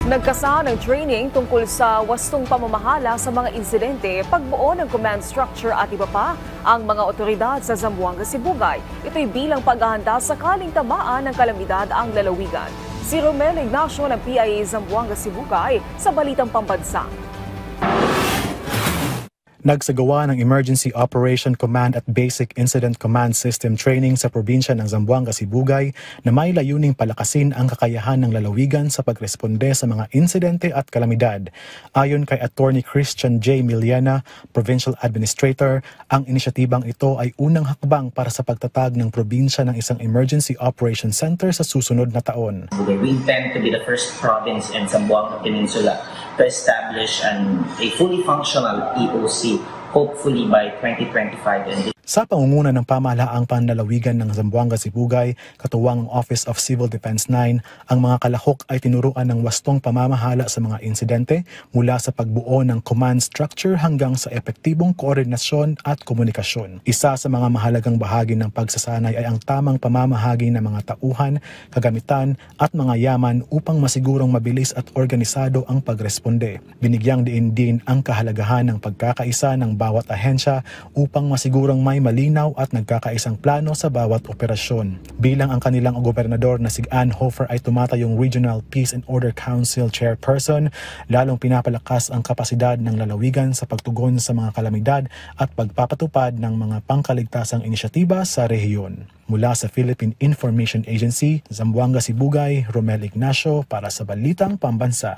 Nagkasa ng training tungkol sa wastong pamamahala sa mga insidente, pagbuo ng command structure at iba pa ang mga otoridad sa Zamboanga, Sibugay. Ito'y bilang paghahanda sakaling tamaan ng kalamidad ang lalawigan. Si Romel Ignacio ng PIA Zamboanga, Sibugay sa Balitang Pambansa. Nagsagawa ng Emergency Operation Command at Basic Incident Command System training sa probinsya ng Zamboanga, Sibugay na may layuning palakasin ang kakayahan ng lalawigan sa pagresponde sa mga insidente at kalamidad. Ayon kay Attorney Christian J. Miliana, Provincial Administrator, ang inisyatibang ito ay unang hakbang para sa pagtatag ng probinsya ng isang Emergency Operation Center sa susunod na taon. We intend to be the first province in Zamboanga Peninsula to establish a fully functional EOC, hopefully by 2025. Sa pangunguna ng pamahalaang panlalawigan ng Zamboanga, Sibugay, katuwang Office of Civil Defense 9, ang mga kalahok ay tinuruan ng wastong pamamahala sa mga insidente mula sa pagbuo ng command structure hanggang sa epektibong koordinasyon at komunikasyon. Isa sa mga mahalagang bahagi ng pagsasanay ay ang tamang pamamahagi ng mga tauhan, kagamitan at mga yaman upang masigurong mabilis at organisado ang pagresponde. Binigyang diin din ang kahalagahan ng pagkakaisa ng bawat ahensya upang masigurong may malinaw at nagkakaisang plano sa bawat operasyon. Bilang ang kanilang gobernador na si Ann Hofer ay tumatayong Regional Peace and Order Council Chairperson, lalong pinapalakas ang kapasidad ng lalawigan sa pagtugon sa mga kalamidad at pagpapatupad ng mga pangkaligtasang inisyatiba sa rehiyon. Mula sa Philippine Information Agency, Zamboanga, Sibugay, Romel Ignacio para sa Balitang Pambansa.